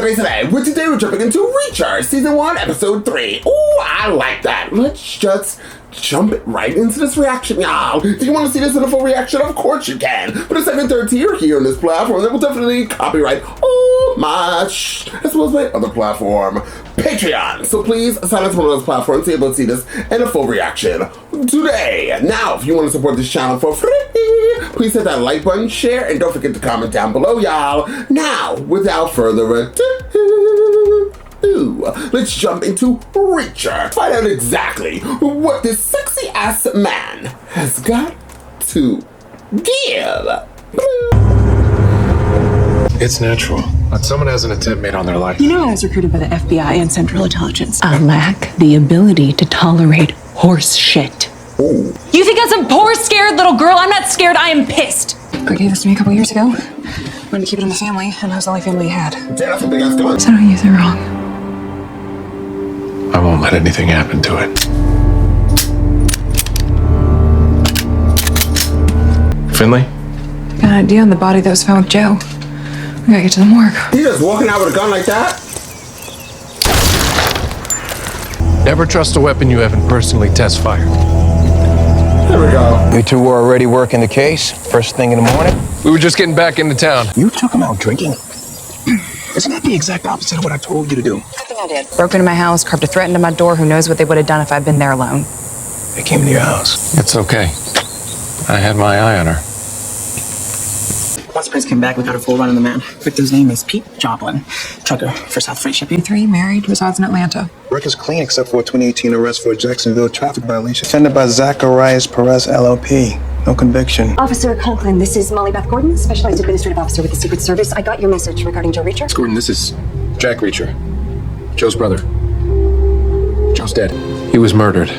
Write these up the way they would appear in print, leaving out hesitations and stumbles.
Anthony today. Today we're jumping into Reacher, Season 1, Episode 3. Ooh, I like that. Let's just jump right into this reaction, y'all. Do you want to see this in a full reaction? Of course you can. But the second, third tier here on this platform, that will definitely copyright all my as well as my other platform, Patreon. So please sign up to one of those platforms to be able to see this in a full reaction today. Now, if you want to support this channel for free, please hit that like button, share, and don't forget to comment down below, y'all. Now, without further ado, let's jump into Reacher. Find out exactly what this sexy ass man has got to give. It's natural. When someone has an attempt made on their life. You know I was recruited by the FBI and Central Intelligence. I lack the ability to tolerate horse shit. Ooh. You think I'm some poor, scared little girl? I'm not scared, I am pissed. Greg gave this to me a couple years ago. Wanted to keep it in the family, and I was the only family he had. Yeah, that's a big ass gun. So don't use it wrong. I won't let anything happen to it. Finlay? Got an idea on the body that was found with Joe. We gotta get to the morgue. He just walking out with a gun like that? Never trust a weapon you haven't personally test fired. There we go. You two were already working the case, first thing in the morning? We were just getting back into town. You took him out drinking? Isn't that the exact opposite of what I told you to do? I think I did. Broke into my house, carved a threat into my door. Who knows what they would have done if I'd been there alone. They came to your house. It's okay. I had my eye on her. Lots of Prince came back without a full run on the man. Victim's name is Pete Joplin, trucker for South Freight Shipping. 3, married, resides in Atlanta. Record's clean except for a 2018 arrest for a Jacksonville traffic violation. Attended by Zacharias Perez, LLP. No conviction. Officer Conklin, this is Molly Beth Gordon, Specialized Administrative Officer with the Secret Service. I got your message regarding Joe Reacher. Gordon, this is Jack Reacher. Joe's brother. Joe's dead. He was murdered.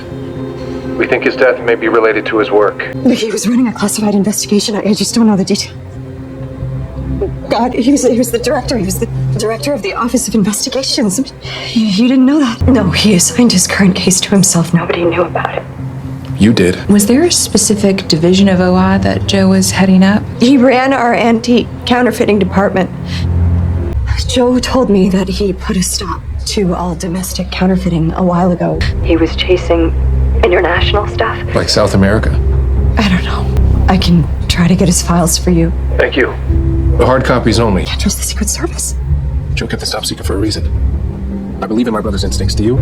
We think his death may be related to his work. He was running a classified investigation. I just don't know the detail. God, he was the director. He was the director of the Office of Investigations. You didn't know that? No, he assigned his current case to himself. Nobody knew about it. You did. Was there a specific division of OI that Joe was heading up? He ran our antique counterfeiting department. Joe told me that he put a stop to all domestic counterfeiting a while ago. He was chasing international stuff. Like South America? I don't know. I can try to get his files for you. Thank you. The hard copies only. Can't trust the Secret Service. Joe kept the top secret for a reason. I believe in my brother's instincts. Do you?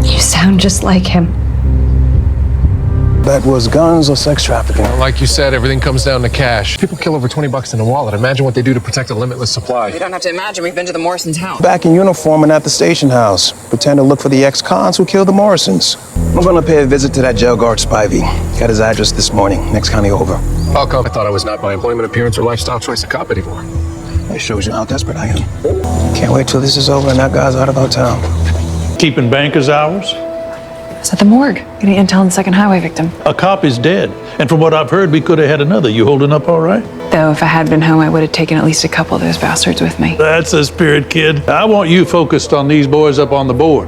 You sound just like him. That was guns or sex trafficking? Like you said, everything comes down to cash. People kill over $20 in a wallet. Imagine what they do to protect a limitless supply. We don't have to imagine. We've been to the Morrisons' house. Back in uniform and at the station house. Pretend to look for the ex-cons who killed the Morrisons. I'm gonna pay a visit to that jail guard Spivey. Got his address this morning. Next county over. I'll come. I thought I was not by employment, appearance, or lifestyle choice a cop anymore. That shows you how desperate I am. Can't wait till this is over and that guy's out of our town. Keeping bankers' hours? It's at the morgue. Getting intel on the second highway victim. A cop is dead. And from what I've heard, we could have had another. You holding up all right? Though if I had been home, I would have taken at least a couple of those bastards with me. That's a spirit, kid. I want you focused on these boys up on the board.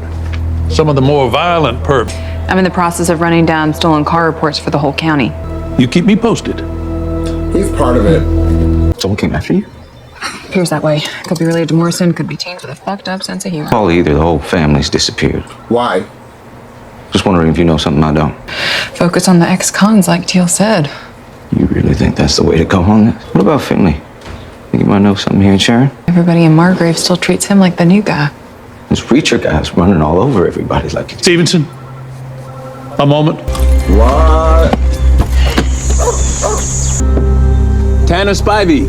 Some of the more violent perps. I'm in the process of running down stolen car reports for the whole county. You keep me posted. He's part of it. Someone came after you? Appears that way. Could be related to Morrison, could be teens with a fucked up sense of humor. Well, either the whole family's disappeared. Why? Just wondering if you know something I don't. Focus on the ex-cons, like Teal said. You really think that's the way to go on this? What about Finlay? Think you might know something here in Sharon? Everybody in Margrave still treats him like the new guy. This Reacher guy's running all over everybody like... Stevenson, a moment. What? Tanner Spivey.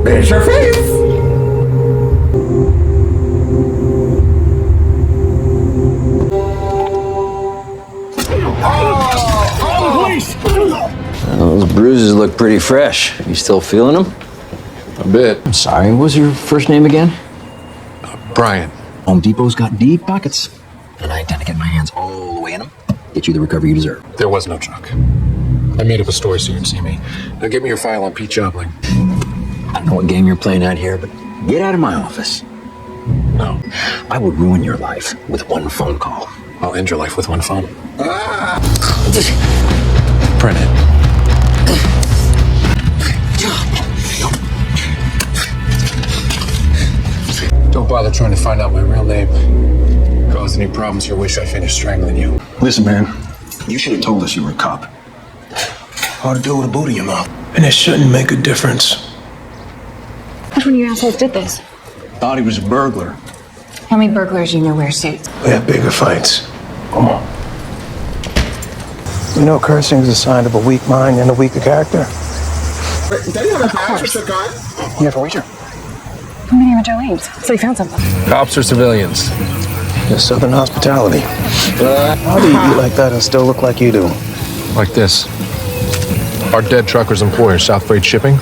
There's your face. Those bruises look pretty fresh. You still feeling them? A bit. I'm sorry, what was your first name again? Brian. Home Depot's got deep pockets, and I intend to get my hands all the way in them. Get you the recovery you deserve. There was no truck. I made up a story so you can see me. Now give me your file on Pete Joplin. I don't know what game you're playing out here, but get out of my office. No. I would ruin your life with one phone call. I'll end your life with one phone. print it. Don't bother trying to find out my real name. Cause any problems, you wish I finished strangling you. Listen, man, you should have told us you were a cop. Hard to do with a boot in your mouth. And it shouldn't make a difference. Which one of you assholes did this? Thought he was a burglar. How many burglars you know wear suits? We have bigger fights. Come on. You know, cursing is a sign of a weak mind and a weaker character. Wait, did he have a badge with a gun? Yeah, for Reacher. How many of Jolene's? So he found something. Cops or civilians? Yeah, Southern hospitality. How do you eat like that and still look like you do? Like this. Our dead trucker's employer, South Freight Shipping,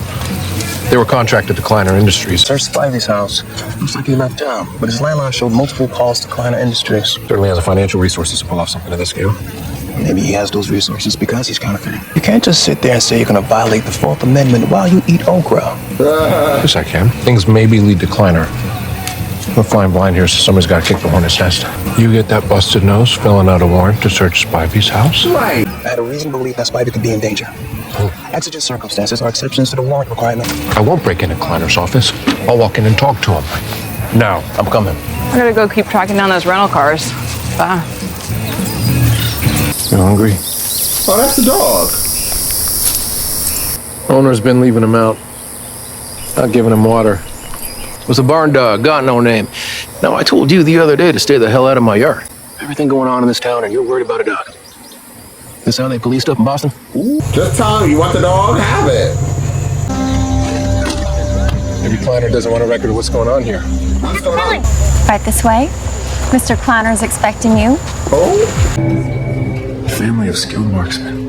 they were contracted to Kliner Industries. Searched Spivey's house. Looks like he left town, but his landline showed multiple calls to Kliner Industries. Certainly has the financial resources to pull off something of this scale. Maybe he has those resources because he's counterfeiting. You can't just sit there and say you're gonna violate the Fourth Amendment while you eat okra. Yes, I can. Things maybe lead to Kliner. We're flying blind here, so somebody's got to kick the hornet's nest. You get that busted nose filling out a warrant to search Spivey's house? Right. I had a reason to believe that Spivey could be in danger. Exigent circumstances are exceptions to the warrant requirement. I won't break into Kliner's office. I'll walk in and talk to him. Now. I'm coming. I gotta go keep tracking down those rental cars. Bye. You hungry? Oh, that's the dog. Owner's been leaving him out. Not giving him water. Was a barn dog, got no name. Now, I told you the other day to stay the hell out of my yard. Everything going on in this town, and you're worried about a dog. This how they police stuff in Boston? Ooh, just tell him you want the dog, have it. Maybe Kliner doesn't want a record of what's going on here. What's going on? Right this way. Mr. Kliner's expecting you. Oh? Family of skilled marksmen.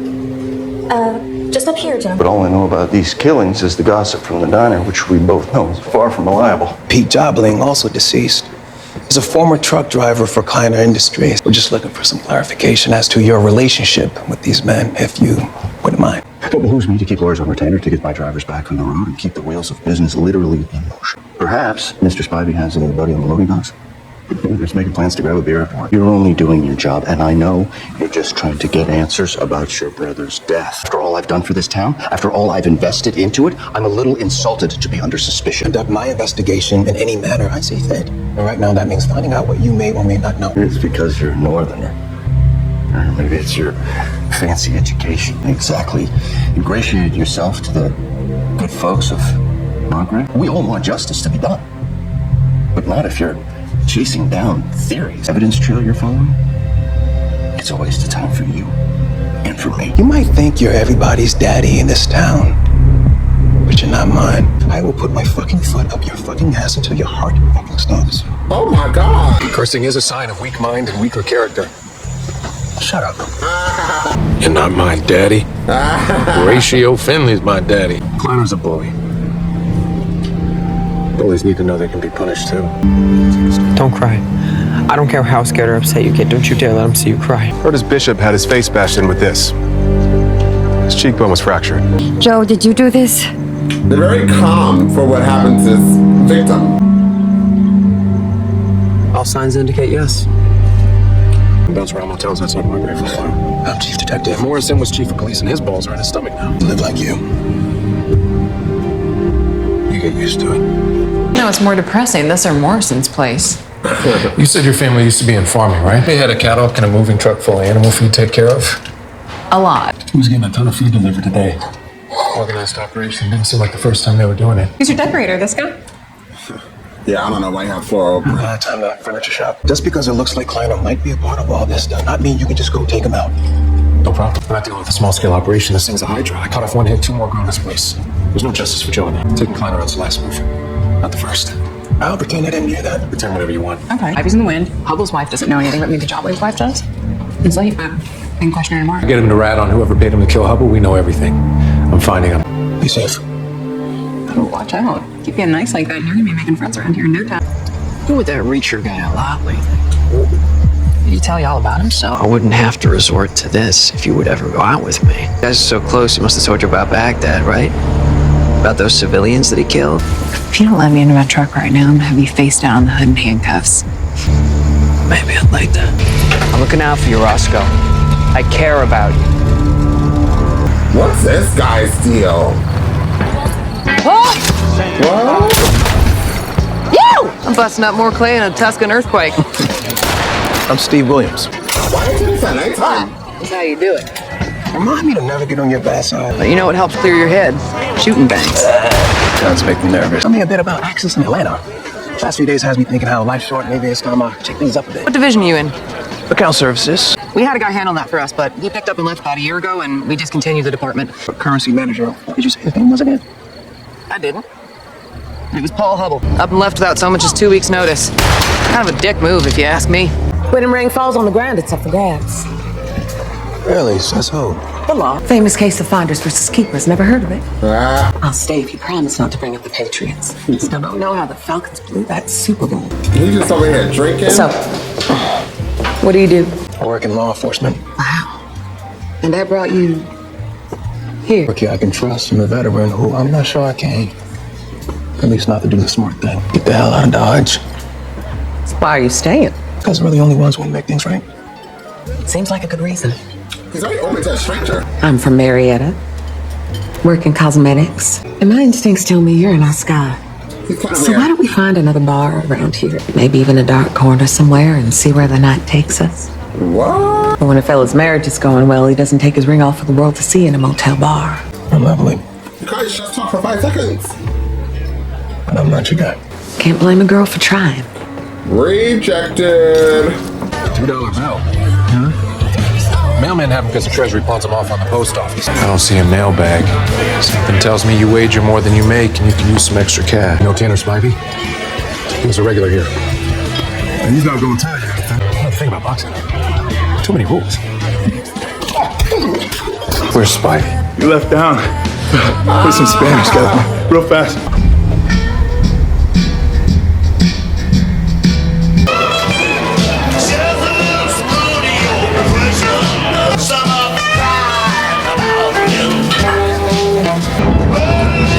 Just up here, Jim. But all I know about these killings is the gossip from the diner, which we both know is far from reliable. Pete Jobling, also deceased, is a former truck driver for Kliner Industries. We're just looking for some clarification as to your relationship with these men, if you wouldn't mind. It behooves me to keep lawyers on retainer to get my drivers back on the road and keep the wheels of business literally in motion. Perhaps Mr. Spivey has anybody on the loading docks. They're just making plans to grab a beer for it. You're only doing your job, and I know you're just trying to get answers about your brother's death. After all I've done for this town, after all I've invested into it, I'm a little insulted to be under suspicion. Conduct my investigation in any manner I see fit. And right now, that means finding out what you may or may not know. It's because you're a northerner. Or maybe it's your fancy education. Exactly. Ingratiated yourself to the good folks of Margaret. We all want justice to be done. But not if you're chasing down theories. Evidence trail you're following? It's a waste of time for you and for me. You might think you're everybody's daddy in this town, but you're not mine. I will put my fucking foot up your fucking ass until your heart fucking stops. Oh my God. Cursing is a sign of weak mind and weaker character. Shut up. You're not my daddy. Horatio Finley's my daddy. Kliner's a bully. Bullies need to know they can be punished too. Don't cry. I don't care how scared or upset you get. Don't you dare let him see you cry. Heard his bishop had his face bashed in with this. His cheekbone was fractured. Joe, did you do this? They're very calm for what happened to his victim. All signs indicate yes. Bounce around motels outside my grave farm. I'm chief detective. Morrison was chief of police and his balls are in his stomach now. Live like you. You get used to it. No, it's more depressing. This is Morrison's place. You said your family used to be in farming, right? They had a cattle and a moving truck full of animal feed to take care of. A lot. Who's getting a ton of feed delivered today? Organized operation. Didn't seem like the first time they were doing it. Who's your decorator, this guy? Yeah, I don't know why you have floral. Time to furniture shop. Just because it looks like Kliner might be a part of all this does not mean you can just go take him out. No problem. We're not dealing with a small-scale operation. This thing's a hydra. I cut off one head, 2 more grow in this place. There's no justice for Joe in that. Taking Kliner out's the last move. Not the first. I'll pretend I didn't hear that. Pretend whatever you want. Okay. Ivy's in the wind. Hubble's wife doesn't know anything, but maybe Jobling's wife does. He's late, but I can question her tomorrow. Get him to rat on whoever paid him to kill Hubble. We know everything. I'm finding him. Be safe. Oh, watch out. Keep being nice like that, and you're gonna be making friends around here in no time. You're with that Reacher guy a lot lately. Did he tell you all about himself? I wouldn't have to resort to this if you would ever go out with me. You guys are so close, he must have told you about Baghdad, right? About those civilians that he killed? If you don't let me into my truck right now, I'm gonna have you face down on the hood in handcuffs. Maybe I'd like that. I'm looking out for you, Roscoe. I care about you. What's this guy's deal? What? I'm busting up more clay in a Tuscan earthquake. I'm Steve Williams. Why is this at nighttime? That's how you do it. Remind me to never get on your bad side. But you know what helps clear your head? Shooting banks. Guns make me nervous. Tell me a bit about Axis in Atlanta. Last few days has me thinking how life's short. Maybe it's time I check things up a bit. What division are you in? Account services. We had a guy handle that for us, but he picked up and left about a year ago, and we discontinued the department. Currency manager. What did you say his name was again? I didn't. It was Paul Hubble. Up and left without so much as 2 weeks' notice. Kind of a dick move, if you ask me. When rain falls on the ground, it's up for grabs. Really? Says who? The law. Famous case of finders versus keepers. Never heard of it? Ah. I'll stay if you promise not to bring up the Patriots. Still don't know how the Falcons blew that Super Bowl. He just over here drinking. So, what do you do? I work in law enforcement. Wow. And that brought you here? Okay, I can trust and a veteran who I'm not sure I can. At least not to do the smart thing. Get the hell out of Dodge. So why are you staying? Because we're the only ones who want to make things right. Seems like a good reason. He's very open to a stranger. I'm from Marietta. Work in cosmetics. And my instincts tell me you're an Oscar. He's kind of So weird. why don't we find another bar around here? Maybe even a dark corner somewhere and see where the night takes us. What? But when a fella's marriage is going well, he doesn't take his ring off for the world to see in a motel bar. I'm lovely. You guys just talk for 5 seconds. But I'm not your guy. Can't blame a girl for trying. Rejected. $2 bill. Huh? Mailman have them because the Treasury pawns them off on the post office. I don't see a mailbag. Something tells me you wager more than you make and you can use some extra cash. You know Tanner Spivey? He was a regular here. And he's not going to tell you anything. Another thing about boxing. Too many rules. Where's Spivey? You left down. Put some Spanish, Captain. Real fast.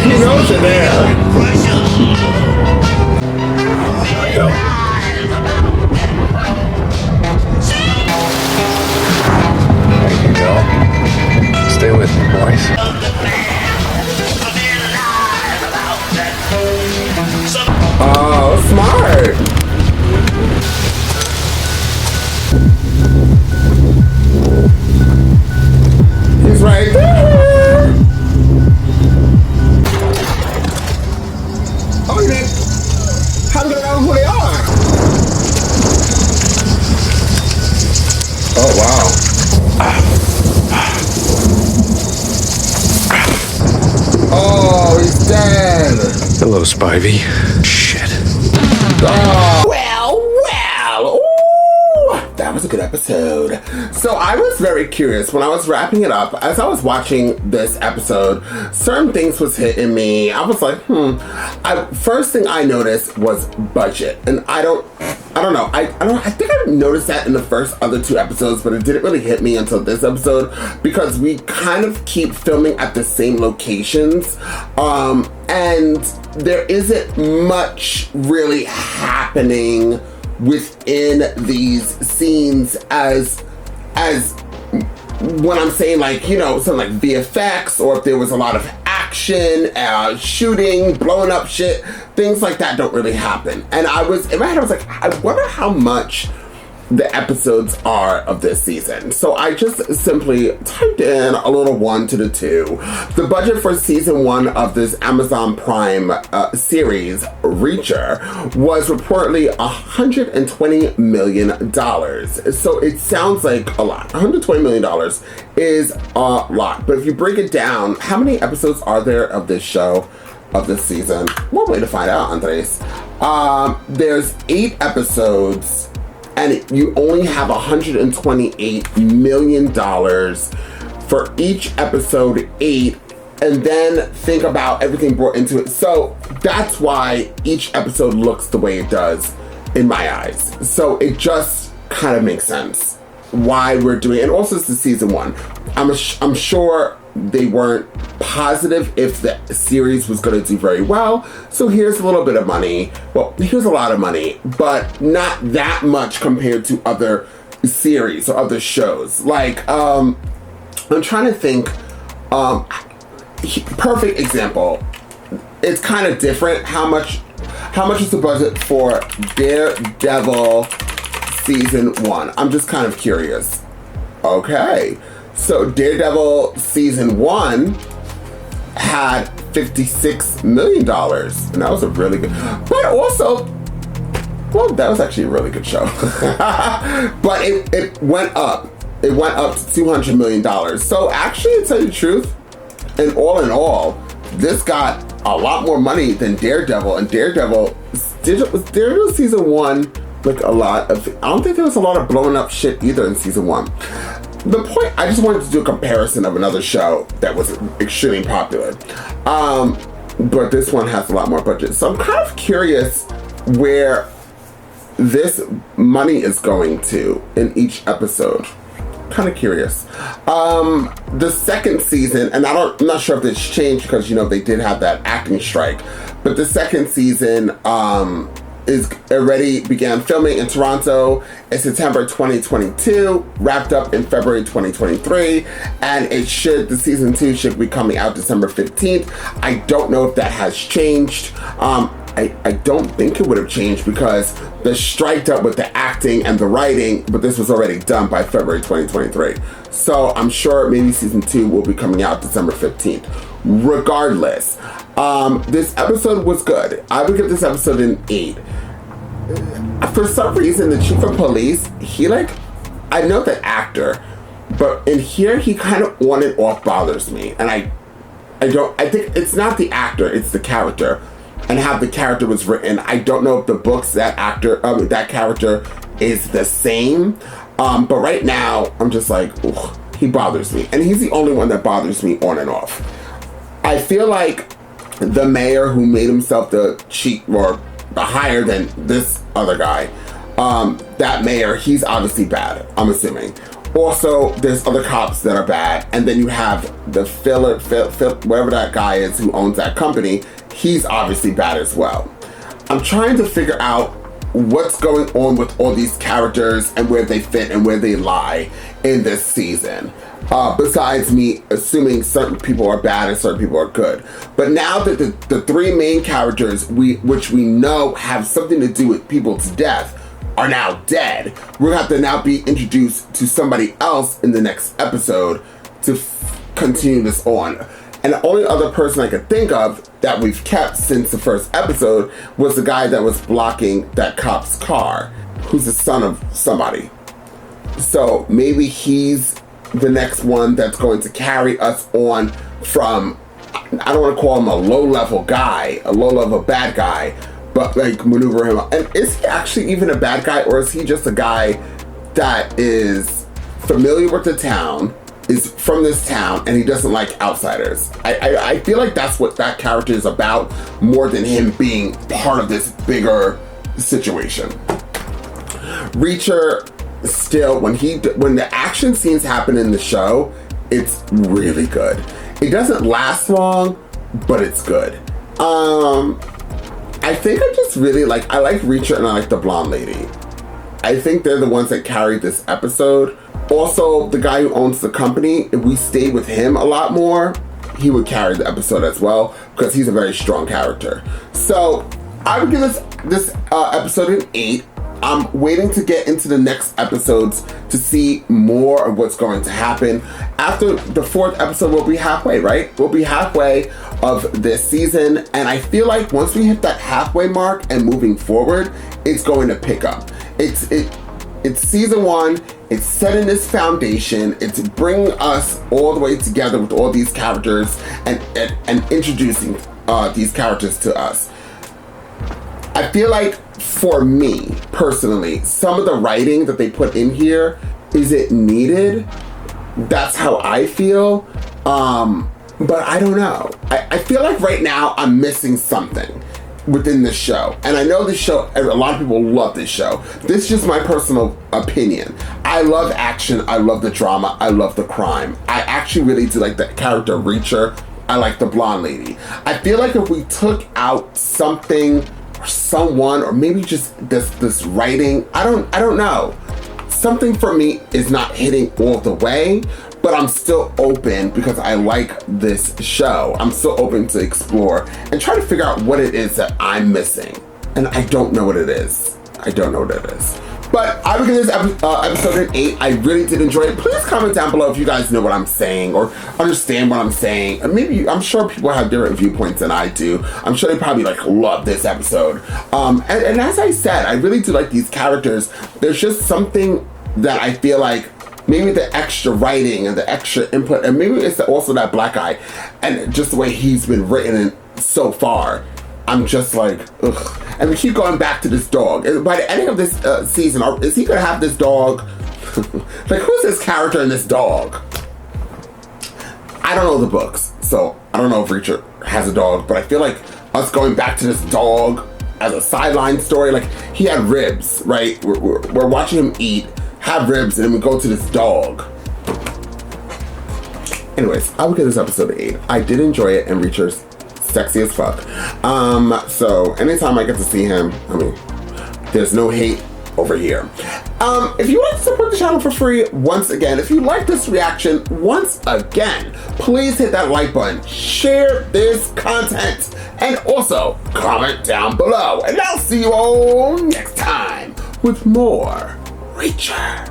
He knows you're there. Go. There you go. Stay with me, boys. Oh, smart. He's right there. Oh, you did. How do you know who they are? Oh, wow. Oh, he's dead. Hello, Spivey. Shit. Oh, well. Ooh, that was a good episode. So I was very curious when I was wrapping it up. As I was watching this episode, certain things was hitting me. I was like, first thing I noticed was budget, and I don't know. I think I noticed that in the first other 2 episodes, but it didn't really hit me until this episode because we kind of keep filming at the same locations, and there isn't much really happening within these scenes as when I'm saying, like, you know, something like VFX, or if there was a lot of action, shooting, blowing up shit, things like that don't really happen. And I was, in my head, I was like, I wonder how much the episodes are of this season. So I just simply typed in a little 1 to the 2. The budget for season 1 of this Amazon Prime series, Reacher, was reportedly $120 million. So it sounds like a lot. $120 million is a lot. But if you break it down, how many episodes are there of this show, of this season? One way to find out, Andres. There's 8 episodes, and you only have $128 million for each episode 8, and then think about everything brought into it. So that's why each episode looks the way it does in my eyes. So it just kind of makes sense why we're doing it. And also, it's the season 1. I'm sure they weren't positive if the series was going to do very well. So here's a little bit of money. Well, here's a lot of money, but not that much compared to other series or other shows. Like, I'm trying to think Perfect example. It's kind of different. How much is the budget for Daredevil season 1? I'm just kind of curious. Okay, so Daredevil season 1 had $56 million, and that was a really good. But also, well, that was actually a really good show. But it went up. It went up to $200 million. So actually, to tell you the truth, and all in all, this got a lot more money than Daredevil. And Daredevil season 1, like a lot of, I don't think there was a lot of blowing up shit either in season 1. The point, I just wanted to do a comparison of another show that was extremely popular. But this one has a lot more budget. So I'm kind of curious where this money is going to in each episode. Kind of curious. The second season, and I'm not sure if it's changed because, they did have that acting strike, but the second season is already began filming in Toronto in September 2022, wrapped up in February 2023, and the season 2 should be coming out December 15th. I don't know if that has changed. I don't think it would have changed because the strike up with the acting and the writing, but this was already done by February 2023. So I'm sure maybe season 2 will be coming out December 15th. Regardless, this episode was good. I would give this episode an 8. For some reason, the chief of police, I know the actor, but in here, he kind of on and off bothers me. And I think it's not the actor, it's the character. And how the character was written. I don't know if the books that character is the same. But right now, I'm just like, ugh, he bothers me. And he's the only one that bothers me on and off. I feel like the mayor who made himself the chief or the higher than this other guy, that mayor, he's obviously bad, I'm assuming. Also, there's other cops that are bad. And then you have the Phil, whatever that guy is who owns that company. He's obviously bad as well. I'm trying to figure out what's going on with all these characters and where they fit and where they lie in this season. Besides me assuming certain people are bad and certain people are good. But now that the 3 main characters, which we know have something to do with people's death, are now dead, we're going to have to now be introduced to somebody else in the next episode to continue this on. And the only other person I could think of that we've kept since the first episode was the guy that was blocking that cop's car, who's the son of somebody. So maybe he's the next one that's going to carry us on from, I don't want to call him a low-level guy, a low-level bad guy, but like maneuver him. And is he actually even a bad guy, or is he just a guy that is familiar with the town, is from this town, and he doesn't like outsiders? I feel like that's what that character is about, more than him being part of this bigger situation. Reacher, still, when the action scenes happen in the show, it's really good. It doesn't last long, but it's good. I think I just really like Reacher and I like the blonde lady. I think they're the ones that carried this episode. Also, the guy who owns the company, if we stayed with him a lot more, he would carry the episode as well, because he's a very strong character. So I would give this episode an 8. I'm waiting to get into the next episodes to see more of what's going to happen. After the 4th episode, we'll be halfway, right? We'll be halfway of this season, and I feel like once we hit that halfway mark and moving forward, it's going to pick up. It's season 1. It's setting this foundation. It's bringing us all the way together with all these characters and introducing these characters to us. I feel like, for me personally, some of the writing that they put in here, is it needed? That's how I feel. But I don't know. I feel like right now I'm missing something within this show. And I know this show, a lot of people love this show. This is just my personal opinion. I love action. I love the drama. I love the crime. I actually really do like the character Reacher. I like the blonde lady. I feel like if we took out something or someone, or maybe just this writing, I don't know. Something for me is not hitting all the way, but I'm still open because I like this show. I'm still open to explore and try to figure out what it is that I'm missing. And I don't know what it is. I don't know what it is. But I would give this episode an 8. I really did enjoy it. Please comment down below if you guys know what I'm saying or understand what I'm saying. And maybe, I'm sure people have different viewpoints than I do. I'm sure they probably like love this episode. And as I said, I really do like these characters. There's just something that I feel like maybe the extra writing and the extra input, and maybe it's also that black guy and just the way he's been written in so far. I'm just like, ugh. And we keep going back to this dog. And by the ending of this season, is he gonna have this dog? Like, who's this character in this dog? I don't know the books, so I don't know if Reacher has a dog, but I feel like us going back to this dog as a sideline story, like, he had ribs, right? We're watching him eat, have ribs, and then we go to this dog. Anyways, I would give this episode an 8. I did enjoy it, and Reacher's sexy as fuck. So anytime I get to see him, I mean, there's no hate over here. If you want to support the channel for free, once again, if you like this reaction, once again, please hit that like button, share this content, and also comment down below. And I'll see you all next time with more Reacher.